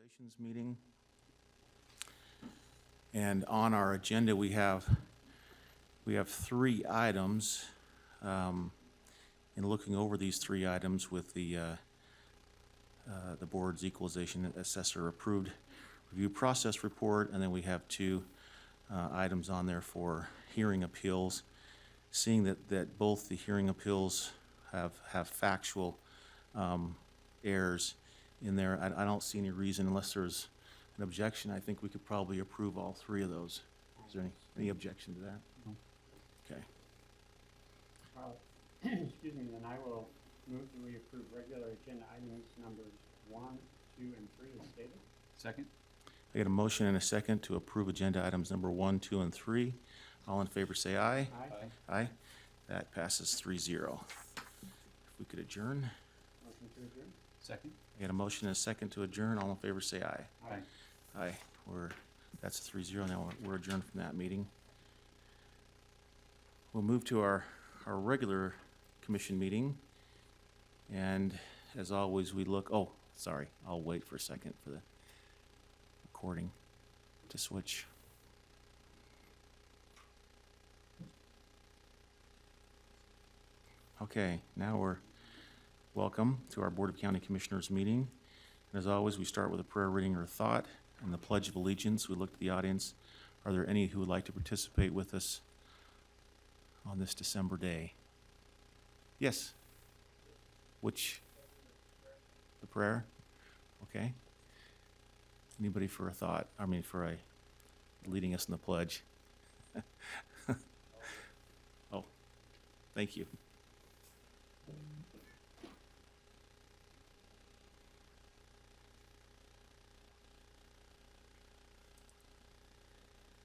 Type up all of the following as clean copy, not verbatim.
Relations meeting. And on our agenda, we have three items. In looking over these three items with the board's equalization assessor approved review process report, and then we have two items on there for hearing appeals. Seeing that both the hearing appeals have factual errors in there, I don't see any reason, unless there's an objection, I think we could probably approve all three of those. Is there any objection to that? No. Okay. Excuse me, then I will move that we approve regular agenda items numbers 1, 2, and 3 as stated. Second. I get a motion and a second to approve agenda items number 1, 2, and 3. All in favor say aye. Aye. Aye. That passes 3-0. If we could adjourn. Motion to adjourn. Second. I get a motion and a second to adjourn. All in favor say aye. Aye. Aye. That's 3-0. Now we're adjourned from that meeting. We'll move to our regular commission meeting. And as always, we look, oh, sorry, I'll wait for a second for the recording to switch. Okay, now we're welcome to our Board of County Commissioners meeting. And as always, we start with a prayer reading or thought and the Pledge of Allegiance. We look to the audience. Are there any who would like to participate with us on this December day? Yes. Which? The prayer? Okay. Anybody for a thought? I mean, for a leading us in the pledge? Oh, thank you.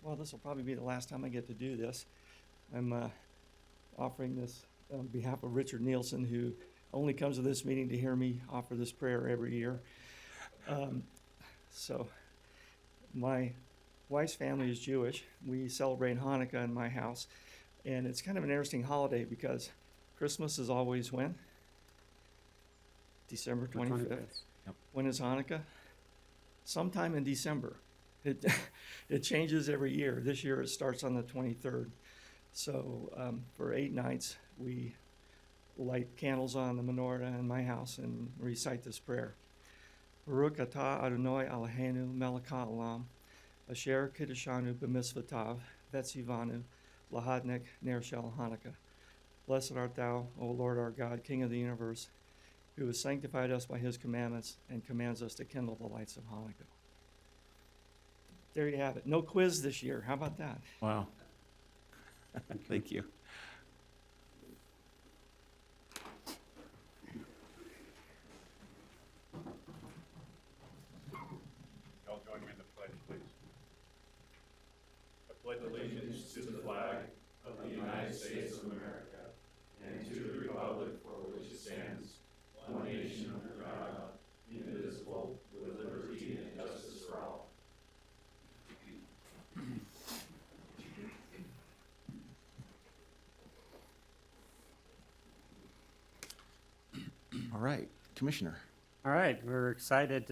Well, this will probably be the last time I get to do this. I'm offering this on behalf of Richard Nielsen, who only comes to this meeting to hear me offer this prayer every year. So my wife's family is Jewish. We celebrate Hanukkah in my house. And it's kind of an interesting holiday because Christmas is always when? December 25th. Yep. When is Hanukkah? Sometime in December. It changes every year. This year it starts on the 23rd. So for 8 nights, we light candles on the menorah in my house and recite this prayer. Baruch atah Adonai Eloheinu melech haolam, asher kiddushanu b'mitzvotav, vetzivanu lahadnik ner shel Hanukkah. Blessed art thou, O Lord our God, King of the universe, who has sanctified us by his commandments and commands us to kindle the lights of Hanukkah. There you have it. No quiz this year. How about that? Wow. Thank you. Y'all join me in the pledge, please. I pledge allegiance to the flag of the United States of America and to the republic for which it stands, one nation under God, indivisible, with liberty and justice for all. All right, Commissioner. All right, we're excited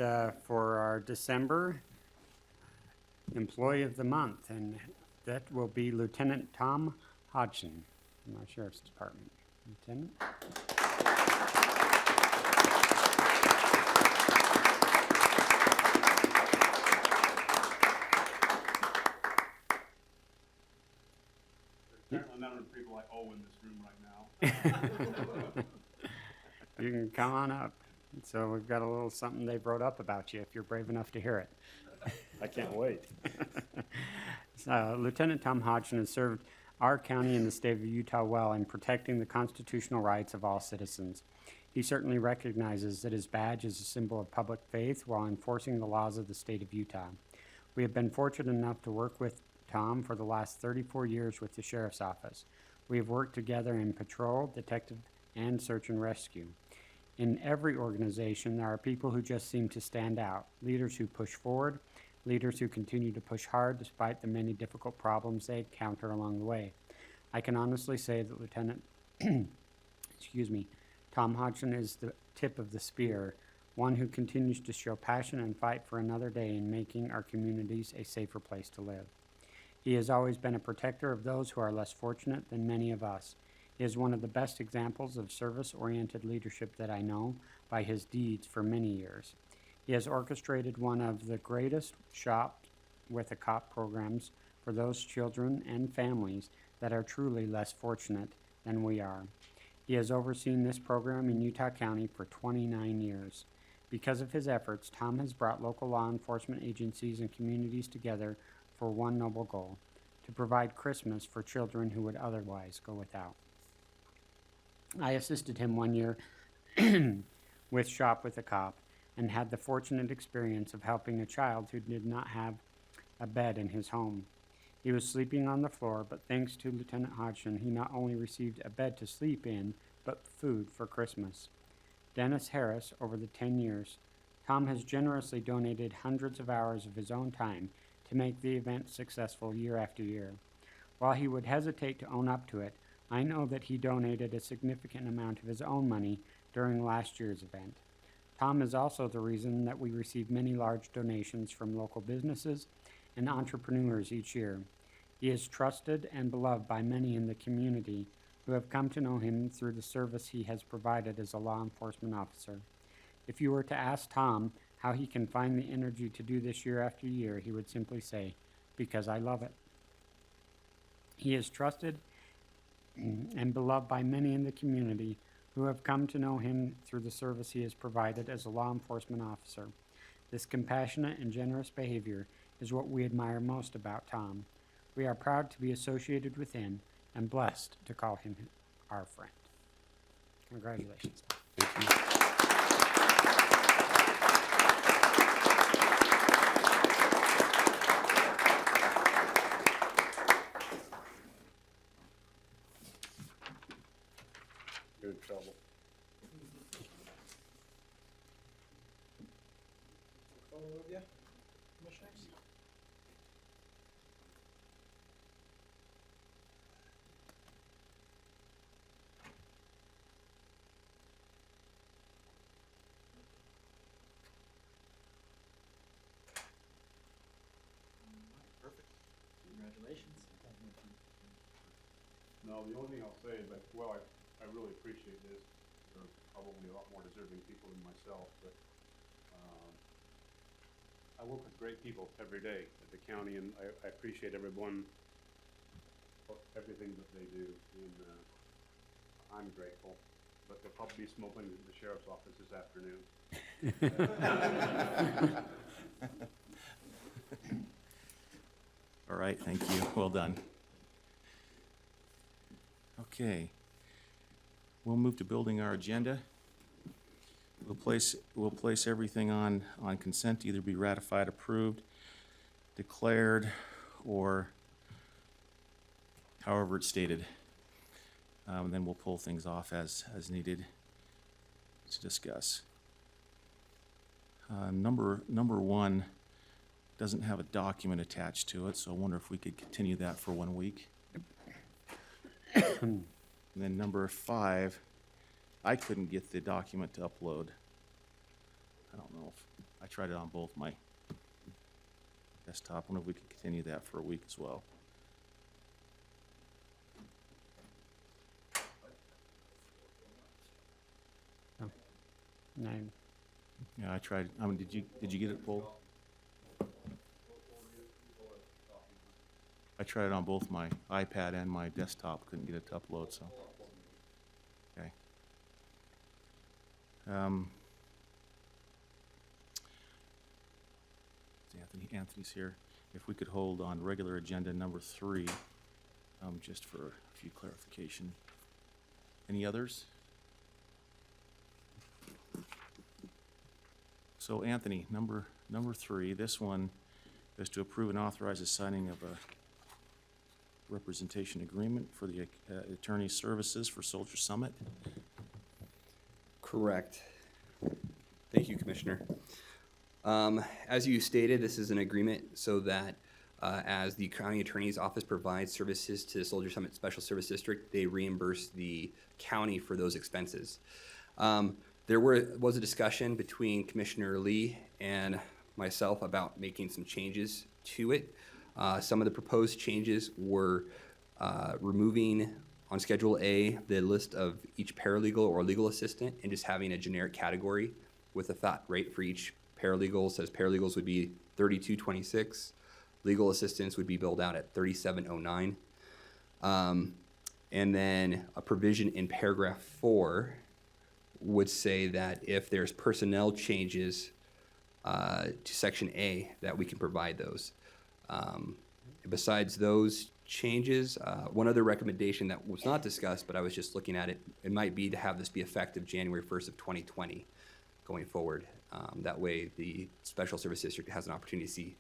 for our December Employee of the Month, and that will be Lieutenant Tom Hodgson from our Sheriff's Department. Lieutenant? There's apparently not enough people like O in this room right now. You can come on up. So we've got a little something they wrote up about you if you're brave enough to hear it. I can't wait. Lieutenant Tom Hodgson has served our county and the state of Utah well in protecting the constitutional rights of all citizens. He certainly recognizes that his badge is a symbol of public faith while enforcing the laws of the state of Utah. We have been fortunate enough to work with Tom for the last 34 years with the Sheriff's Office. We have worked together in patrol, detective, and search and rescue. In every organization, there are people who just seem to stand out, leaders who push forward, leaders who continue to push hard despite the many difficult problems they encounter along the way. I can honestly say that Lieutenant Tom Hodgson is the tip of the spear one who continues to show passion and fight for another day in making our communities a safer place to live. He has always been a protector of those who are less fortunate than many of us. He is one of the best examples of service-oriented leadership that I know by his deeds for many years. He has orchestrated one of the greatest Shop with a Cop programs for those children and families that are truly less fortunate than we are. He has overseen this program in Utah County for 29 years. Because of his efforts, Tom has brought local law enforcement agencies and communities together for one noble goal: to provide Christmas for children who would otherwise go without. I assisted him one year with Shop with a Cop and had the fortunate experience of helping a child who did not have a bed in his home. He was sleeping on the floor, but thanks to Lieutenant Hodgson, he not only received a bed to sleep in, but food for Christmas. Dennis Harris, over the 10 years, Tom has generously donated hundreds of hours of his own time to make the event successful year after year. While he would hesitate to own up to it, I know that he donated a significant amount of his own money during last year's event. Tom is also the reason that we receive many large donations from local businesses and entrepreneurs each year. He is trusted and beloved by many in the community who have come to know him through the service he has provided as a law enforcement officer. If you were to ask Tom how he can find the energy to do this year after year, he would simply say, "Because I love it." He is trusted and beloved by many in the community who have come to know him through the service he has provided as a law enforcement officer. This compassionate and generous behavior is what we admire most about Tom. We are proud to be associated with him and blessed to call him our friend. Congratulations, Tom. You're in trouble. Photo of you, commissioners? Perfect. Congratulations. No, the only thing I'll say is that, well, I really appreciate this. There are probably a lot more deserving people than myself, but, I work with great people every day at the county, and I appreciate everyone, everything that they do, and, I'm grateful. But they'll probably be smoking in the sheriff's office this afternoon. All right, thank you. Well done. Okay. We'll move to building our agenda. We'll place everything on consent to either be ratified, approved, declared, or however it's stated. Then we'll pull things off as needed to discuss. Number one doesn't have a document attached to it, so I wonder if we could continue that for 1 week. And then number 5, I couldn't get the document to upload. I don't know if, I tried it on both my desktop. I wonder if we could continue that for a week as well. Nine. Yeah, I tried, did you get it pulled? I tried it on both my iPad and my desktop, couldn't get it to upload, so. Okay. Anthony's here. If we could hold on regular agenda number 3, just for a few clarification. Any others? So Anthony, number 3, this one is to approve and authorize the signing of a representation agreement for the attorney services for Soldier Summit. Correct. Thank you, Commissioner. As you stated, this is an agreement so that as the county attorney's office provides services to Soldier Summit Special Service District, they reimburse the county for those expenses. There was a discussion between Commissioner Lee and myself about making some changes to it. Some of the proposed changes were removing on Schedule A the list of each paralegal or legal assistant and just having a generic category with a flat rate for each paralegal. Says paralegals would be $32.26, legal assistants would be billed out at $37.09. And then a provision in paragraph 4 would say that if there's personnel changes to Section A, that we can provide those. Besides those changes, one other recommendation that was not discussed, but I was just looking at it, it might be to have this be effective January 1st of 2020 going forward. That way the Special Service District has an opportunity to see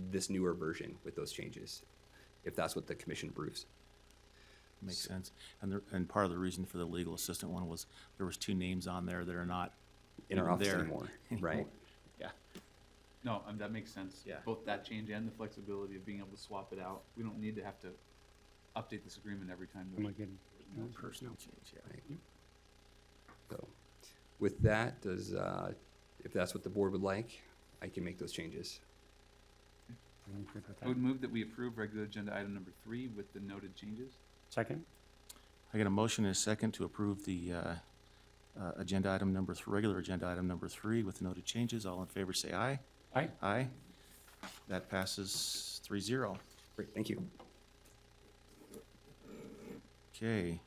this newer version with those changes, if that's what the commission approves. Makes sense. And part of the reason for the legal assistant one was there was 2 names on there that are not In our even office there anymore, right? Yeah. No, that makes sense. Yeah. Both that change and the flexibility of being able to swap it out. We don't need to have to update this agreement every time. Oh my goodness. Personal change, yeah. Right. So, with that, does, if that's what the board would like, I can make those changes. I'm good with I would that. move that we approve regular agenda item number 3 with the noted changes. Second? I got a motion and a second to approve the agenda item number, regular agenda item number 3 with noted changes. All in favor, say aye. Aye. Aye. That passes 3-0. Great, thank you. Okay.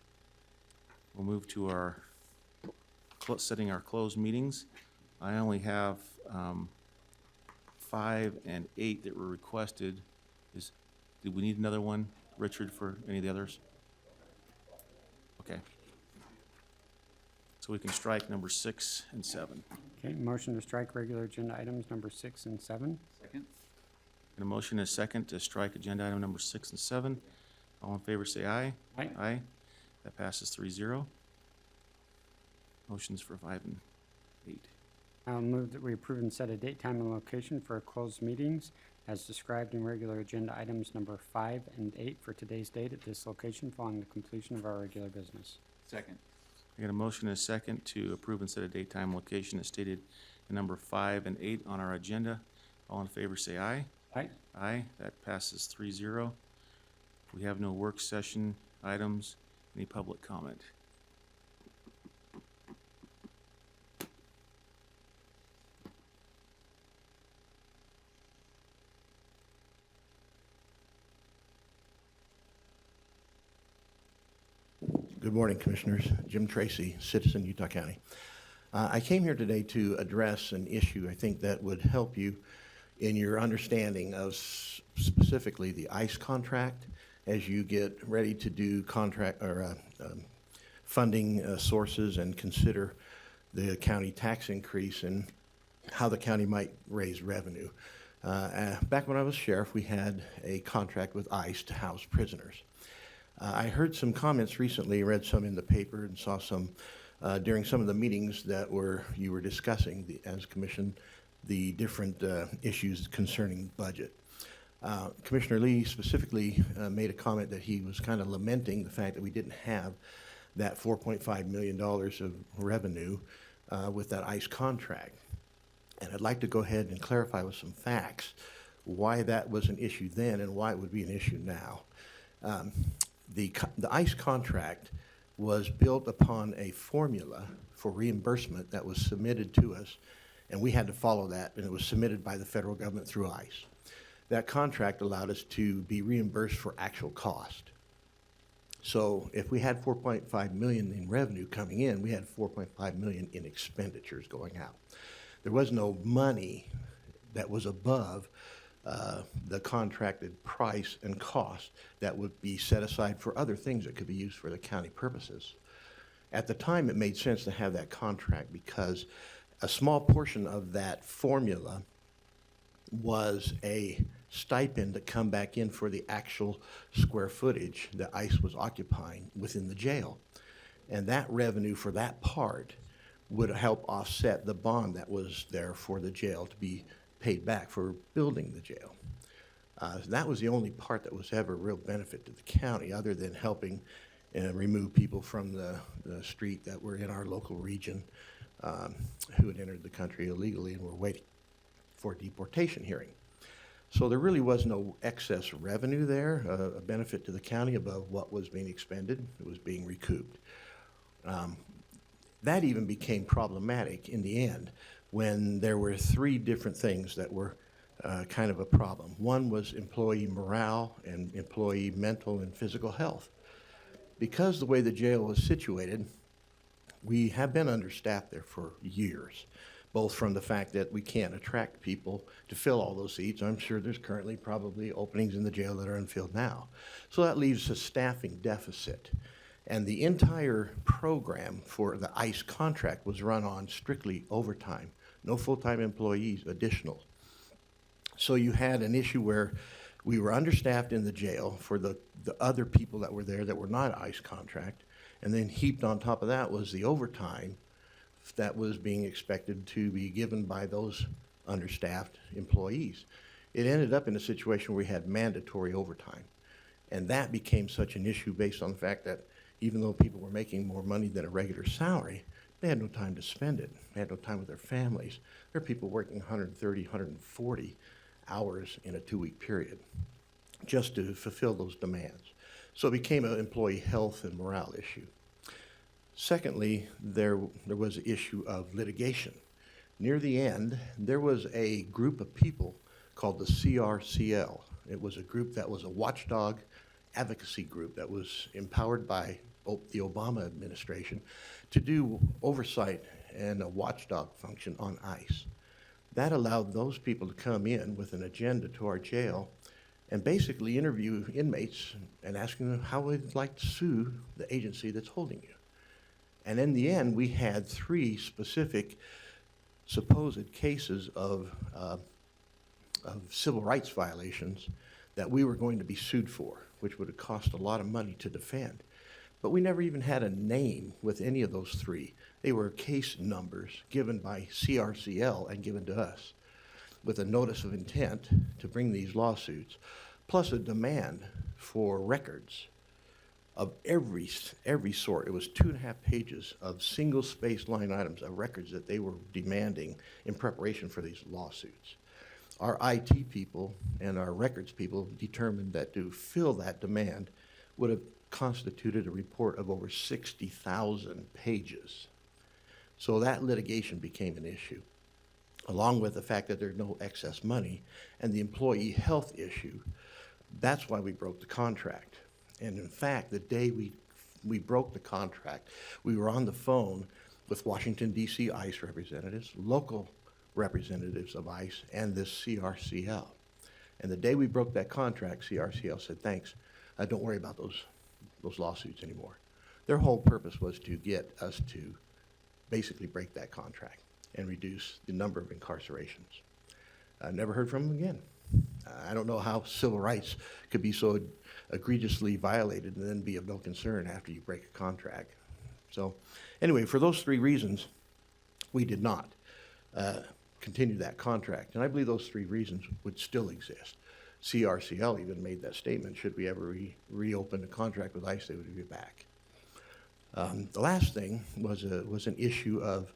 We'll move to our, setting our closed meetings. I only have 5 and 8 that were requested. Did we need another one, Richard, for any of the others? Okay. So we can strike number 6 and 7. Okay, motion to strike regular agenda items number 6 and 7. Second. And a motion and a second to strike agenda item number 6 and 7. All in favor, say aye. Aye. Aye. That passes 3-0. Motions for 5 and 8. I'll move that we approve and set a date, time, and location for closed meetings as described in regular agenda items number 5 and 8 for today's date at this location following the completion of our regular business. Second. I got a motion and a second to approve and set a date, time, location as stated in number 5 and 8 on our agenda. All in favor, say aye. Aye. Aye. That passes 3-0. We have no work session items. Any public comment? Good morning, Commissioners. Jim Tracy, citizen, Utah County. I came here today to address an issue I think that would help you in your understanding of specifically the ICE contract as you get ready to do contract or funding sources and consider the county tax increase and how the county might raise revenue. Back when I was sheriff, we had a contract with ICE to house prisoners. I heard some comments recently, read some in the paper, and saw some during some of the meetings that you were discussing as commission the different issues concerning budget. Commissioner Lee specifically made a comment that he was kind of lamenting the fact that we didn't have that $4.5 million of revenue with that ICE contract. And I'd like to go ahead and clarify with some facts why that was an issue then and why it would be an issue now. The ICE contract was built upon a formula for reimbursement that was submitted to us, and we had to follow that, and it was submitted by the federal government through ICE. That contract allowed us to be reimbursed for actual cost. So if we had $4.5 million in revenue coming in, we had $4.5 million in expenditures going out. There was no money that was above the contracted price and cost that would be set aside for other things that could be used for the county purposes. At the time, it made sense to have that contract because a small portion of that formula was a stipend to come back in for the actual square footage that ICE was occupying within the jail. And that revenue for that part would help offset the bond that was there for the jail to be paid back for building the jail. That was the only part that was ever a real benefit to the county other than helping remove people from the street that were in our local region who had entered the country illegally and were waiting for a deportation hearing. So there really was no excess revenue there, a benefit to the county above what was being expended. It was being recouped. That even became problematic in the end when there were three different things that were kind of a problem. One was employee morale and employee mental and physical health. Because the way the jail was situated, we have been understaffed there for years, both from the fact that we can't attract people to fill all those seats. I'm sure there's currently probably openings in the jail that are unfilled now. So that leaves a staffing deficit. And the entire program for the ICE contract was run on strictly overtime, no full-time employees additional. So you had an issue where we were understaffed in the jail for the other people that were there that were not ICE contract, and then heaped on top of that was the overtime that was being expected to be given by those understaffed employees. It ended up in a situation where we had mandatory overtime. And that became such an issue based on the fact that even though people were making more money than a regular salary, they had no time to spend it. They had no time with their families. There are people working 130, 140 hours in a 2-week period just to fulfill those demands. So it became an employee health and morale issue. Secondly, there was the issue of litigation. Near the end, there was a group of people called the CRCL. It was a group that was a watchdog advocacy group that was empowered by the Obama administration to do oversight and a watchdog function on ICE. That allowed those people to come in with an agenda to our jail and basically interview inmates and asking them how they'd like to sue the agency that's holding you. And in the end, we had 3 specific supposed cases of civil rights violations that we were going to be sued for, which would have cost a lot of money to defend. But we never even had a name with any of those 3. They were case numbers given by CRCL and given to us with a notice of intent to bring these lawsuits, plus a demand for records of every sort. It was 2.5 pages of single-spaced line items of records that they were demanding in preparation for these lawsuits. Our IT people and our records people determined that to fill that demand would have constituted a report of over 60,000 pages. So that litigation became an issue, along with the fact that there's no excess money and the employee health issue. That's why we broke the contract. And in fact, the day we broke the contract, we were on the phone with Washington, D.C. ICE representatives, local representatives of ICE, and this CRCL. And the day we broke that contract, CRCL said, thanks, don't worry about those lawsuits anymore. Their whole purpose was to get us to basically break that contract and reduce the number of incarcerations. I never heard from them again. I don't know how civil rights could be so egregiously violated and then be of no concern after you break a contract. So anyway, for those 3 reasons, we did not continue that contract. And I believe those 3 reasons would still exist. CRCL even made that statement, should we ever reopen a contract with ICE, they would be back. The last thing was an issue of,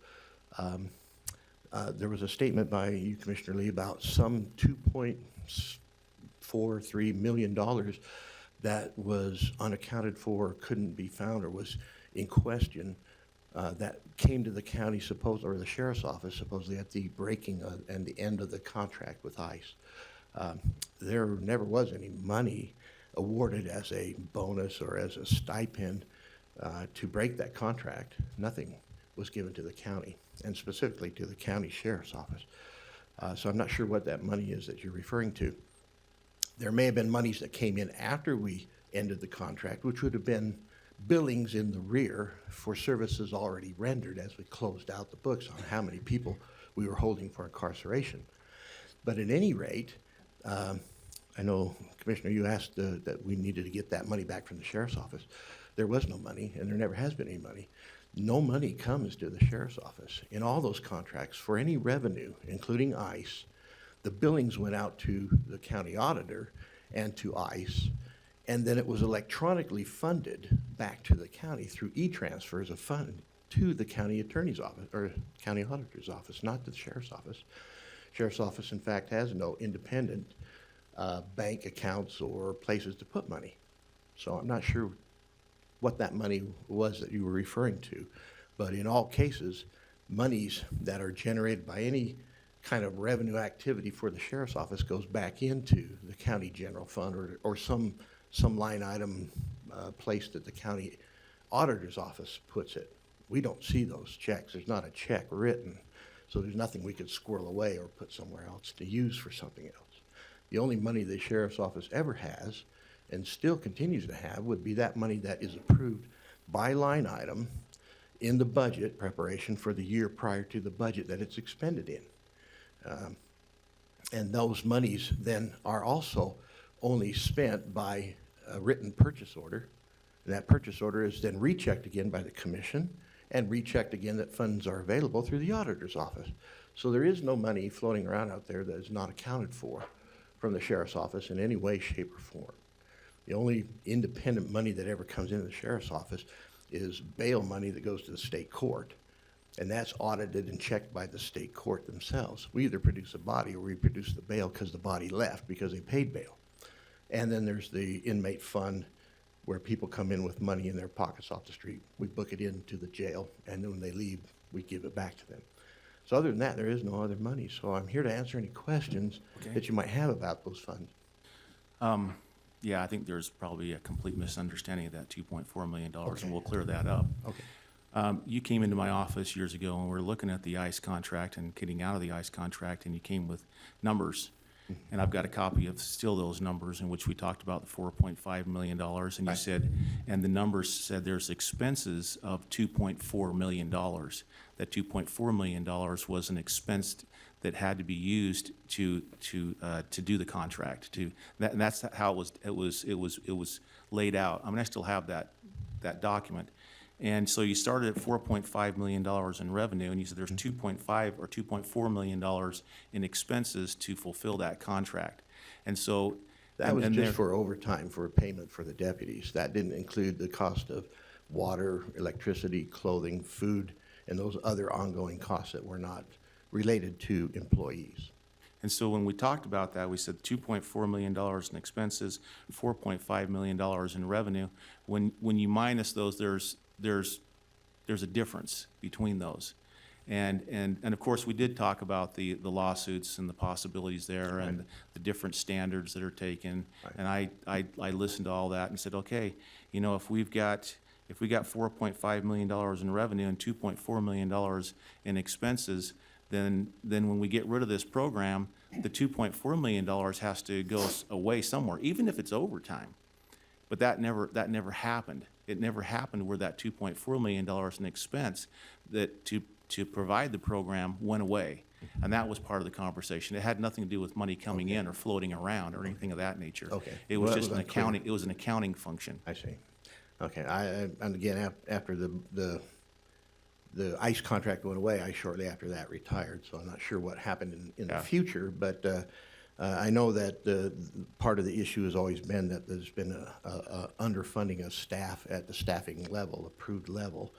there was a statement by you, Commissioner Lee, about some $2.43 million that was unaccounted for, couldn't be found, or was in question, that came to the county or the sheriff's office supposedly at the breaking and the end of the contract with ICE. There never was any money awarded as a bonus or as a stipend to break that contract. Nothing was given to the county, and specifically to the county sheriff's office. So I'm not sure what that money is that you're referring to. There may have been monies that came in after we ended the contract, which would have been billings in the rear for services already rendered as we closed out the books on how many people we were holding for incarceration. But at any rate, I know, Commissioner, you asked that we needed to get that money back from the sheriff's office. There was no money, and there never has been any money. No money comes to the sheriff's office. In all those contracts, for any revenue, including ICE, the billings went out to the county auditor and to ICE, and then it was electronically funded back to the county through e-transfers of to the county attorney's office or county auditor's office, not to the sheriff's office. Sheriff's office, in fact, has no independent bank accounts or places to put money. So I'm not sure what that money was that you were referring to. But in all cases, monies that are generated by any kind of revenue activity for the sheriff's office goes back into the county general fund or some line item place that the county auditor's office puts it. We don't see those checks. There's not a check written, so there's nothing we could squirrel away or put somewhere else to use for something else. The only money the sheriff's office ever has and still continues to have would be that money that is approved by line item in the budget preparation for the year prior to the budget that it's expended in. And those monies then are also only spent by a written purchase order. And that purchase order is then rechecked again by the commission and rechecked again that funds are available through the auditor's office. So there is no money floating around out there that is not accounted for from the sheriff's office in any way, shape, or form. The only independent money that ever comes into the sheriff's office is bail money that goes to the state court. And that's audited and checked by the state court themselves. We either produce a body or we produce the bail because the body left because they paid bail. And then there's the inmate fund where people come in with money in their pockets off the street. We book it into the jail, and then when they leave, we give it back to them. So other than that, there is no other money. So I'm here to answer any questions that you might have about those funds. Yeah, I think there's probably a complete misunderstanding of that $2.4 million, and we'll clear that up. Okay. You came into my office years ago, and we were looking at the ICE contract and getting out of the ICE contract, and you came with numbers. And I've got a copy of still those numbers in which we talked about the $4.5 million, and you said, and the numbers said there's expenses of $2.4 million. That $2.4 million was an expense that had to be used to do the contract. And that's how it was laid out. I mean, I still have that document. And so you started at $4.5 million in revenue, and you said there's $2.5 or $2.4 million in expenses to fulfill that contract. And so That was just for overtime, for payment for the deputies. That didn't include the cost of water, electricity, clothing, food, and those other ongoing costs that were not related to employees. And so when we talked about that, we said $2.4 million in expenses, $4.5 million in revenue. When you minus those, there's a difference between those. And of course, we did talk about the lawsuits and the possibilities there and the different standards that are taken. And I listened to all that and said, okay, you know, if we got $4.5 million in revenue and $2.4 million in expenses, then when we get rid of this program, the $2.4 million has to go away somewhere, even if it's overtime. But that never happened. It never happened where that $2.4 million in expense that to provide the program went away. And that was part of the conversation. It had nothing to do with money coming in or floating around or anything of that nature. Okay. It was Well, just that an was unclear. accounting, it was an accounting function. I see. Okay, and again, after the ICE contract went away, I shortly after that retired, so I'm not sure what happened in the Yeah. future, but I know that part of the issue has always been that there's been a underfunding of staff at the staffing level, approved level,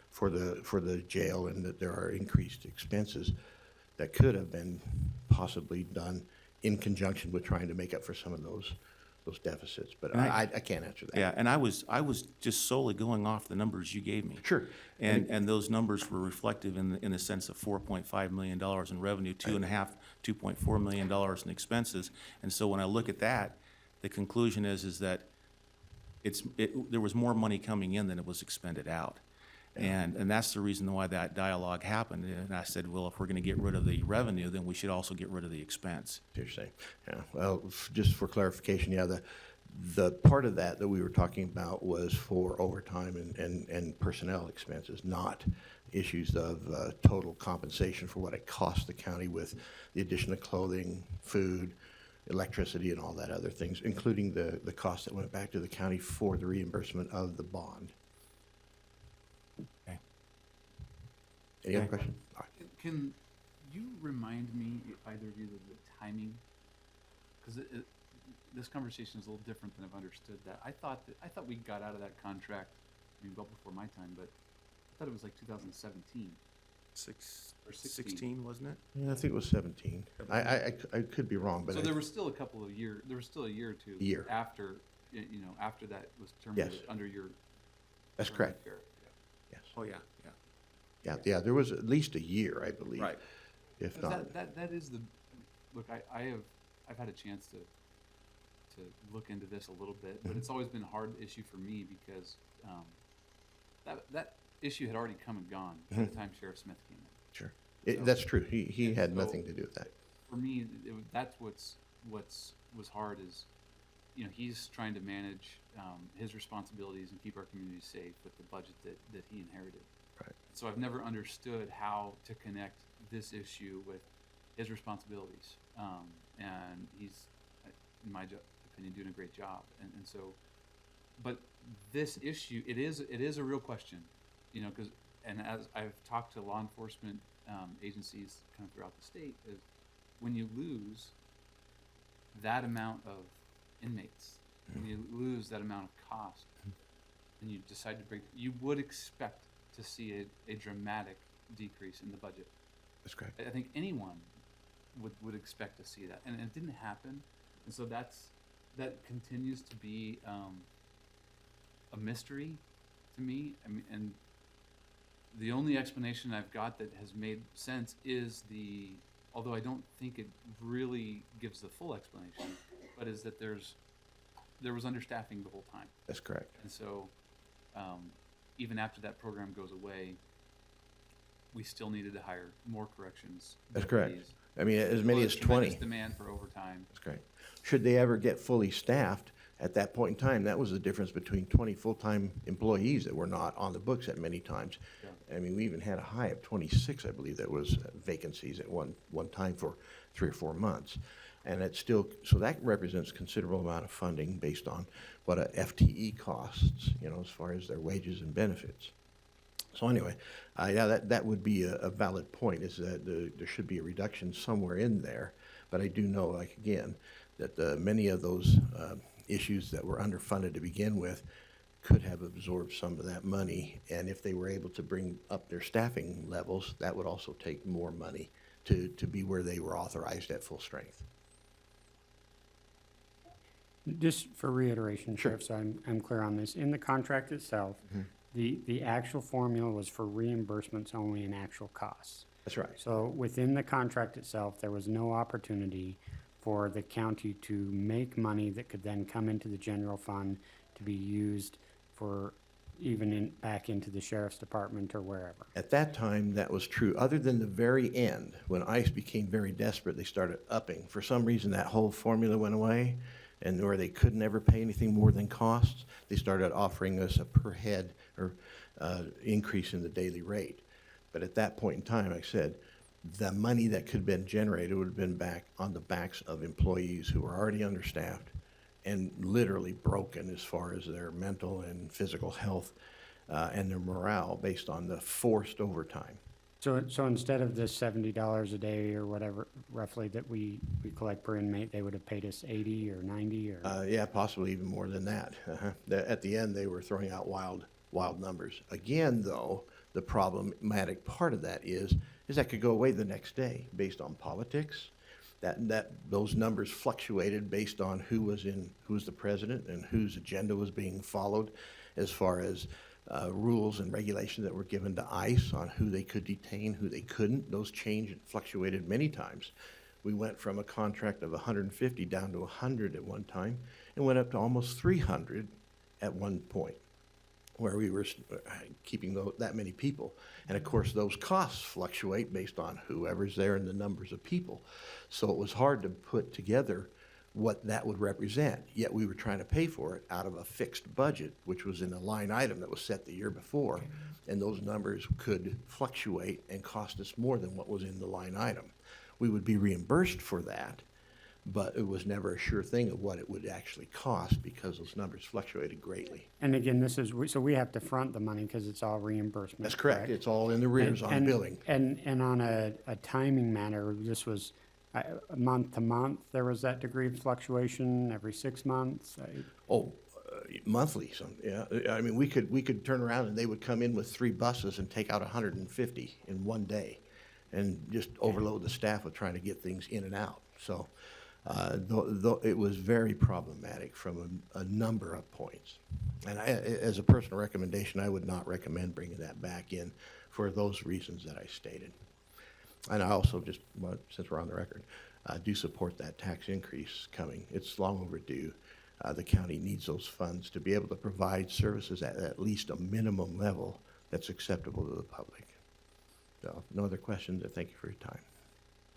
for the jail, and that there are increased expenses that could have been possibly done in conjunction with trying to make up for some of those deficits, but And I can't answer that. Yeah, and I was just solely going off the numbers you gave me. Sure. And those numbers were reflective in the sense of $4.5 million in revenue, $2.4 million in expenses. And so when I look at that, the conclusion is that there was more money coming in than it was expended out. And that's the reason why that dialogue happened. And I said, well, if we're going to get rid of the revenue, then we should also get rid of the expense. You're saying, yeah. Well, just for clarification, yeah, the part of that we were talking about was for overtime and personnel expenses, not issues of total compensation for what it cost the county with the addition of clothing, food, electricity, and all that other things, including the cost that went back to the county for the reimbursement of the bond. Okay. Any other Okay. questions? All right. Can you remind me, either of you, of the timing? Because this conversation is a little different than I've understood that. I thought we got out of that contract, I mean, well before my time, but thought it was like 2017. Or 16. 16, wasn't it? Yeah, I think it was 17. I could be wrong, but So I- there was still a couple of year, there was still a year or two. Year. After, you know, after that was terminated Yes. under your. that's term of correct. care. Yes. Oh, yeah, yeah. Yeah, there was at least a year, I believe. Right. If 'Cause not. that is the, look, I've had a chance to look into this a little bit, but Mhm. it's always been a hard issue for me because, that issue had already come and gone by the time Sheriff Smith came in. Sure. So- That's true. He and had so- nothing to do with that. For me, that's was hard is, you know, he's trying to manage, his responsibilities and keep our community safe with the budget that he inherited. Right. So I've never understood how to connect this issue with his responsibilities. And he's, in my opinion, doing a great job. And so, but this issue, it is a real question, you know, because, and as I've talked to law enforcement agencies kind of throughout the state, is when you lose that amount of inmates, when you lose that amount of cost, and you decide to break, you would expect to see a dramatic decrease in the budget. That's correct. I think anyone would expect to see that, and it didn't happen, and so that continues to be a mystery to me. I mean, and the only explanation I've got that has made sense is although I don't think it really gives the full explanation, but is that there was understaffing the whole time, That's correct. and so even after that program goes away, we still needed to hire more corrections. That's correct. deputies. I mean, as many as Tremendous 20. demand for overtime. That's correct. Should they ever get fully staffed, at that point in time, that was the difference between 20 full-time employees that were not on the books at many times. Yeah. I mean, we even had a high of 26, I believe, that was vacancies at one time for 3 or 4 months. And it's still, so that represents considerable amount of funding based on what a FTE costs, you know, as far as their wages and benefits. So anyway, yeah, that would be a valid point, is that there should be a reduction somewhere in there. But I do know, like, again, that many of those issues that were underfunded to begin with could have absorbed some of that money. And if they were able to bring up their staffing levels, that would also take more money to be where they were authorized at full strength. Just for reiteration, Sure. Sheriff, so I'm clear on this. In the contract itself, the actual formula was for reimbursements only and actual costs. That's right. So within the contract itself, there was no opportunity for the county to make money that could then come into the general fund to be used for back into the sheriff's department or wherever. At that time, that was true, other than the very end, when ICE became very desperate, they started upping. For some reason, that whole formula went away, and where they could never pay anything more than costs, they started offering us a per head or increase in the daily rate. But at that point in time, like I said, the money that could have been generated would have been back on the backs of employees who were already understaffed and literally broken as far as their mental and physical health and their morale based on the forced overtime. So instead of the $70 a day or whatever roughly that we collect per inmate, they would have paid us 80 or 90 or? Yeah, possibly even more than that. At the end, they were throwing out wild numbers. Again, though, the problematic part of that is that could go away the next day based on politics. Those numbers fluctuated based on who was the president and whose agenda was being followed, as far as rules and regulations that were given to ICE on who they could detain, who they couldn't. Those changed and fluctuated many times. We went from a contract of 150 down to 100 at one time, and went up to almost 300 at one point, where we were keeping that many people. And of course, those costs fluctuate based on whoever's there and the numbers of people. So it was hard to put together what that would represent, yet we were trying to pay for it out of a fixed budget, which was in a line item that was set the year before. And those numbers could fluctuate and cost us more than what was in the line item. We would be reimbursed for that, but it was never a sure thing of what it would actually cost because those numbers fluctuated greatly. And again, so we have to front the money because it's all reimbursement. That's correct. It's all in the rears on billing. And on a timing matter, this was month to month, there was that degree of fluctuation every 6 months? monthly, yeah. I mean, we could turn around and they would come in with 3 buses and take out 150 in one day and just overload the staff with trying to get things in and out. So, it was very problematic from a number of points. And as a personal recommendation, I would not recommend bringing that back in for those reasons that I stated. And I also just, well, since we're on the record, do support that tax increase coming. It's long overdue. The county needs those funds to be able to provide services at least a minimum level that's acceptable to the public. So, no other questions, and thank you for your time.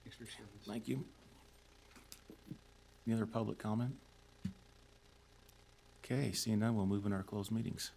Thanks for your service. Thank you. Any other public comment? Okay, seeing none, we'll move in our closed meetings.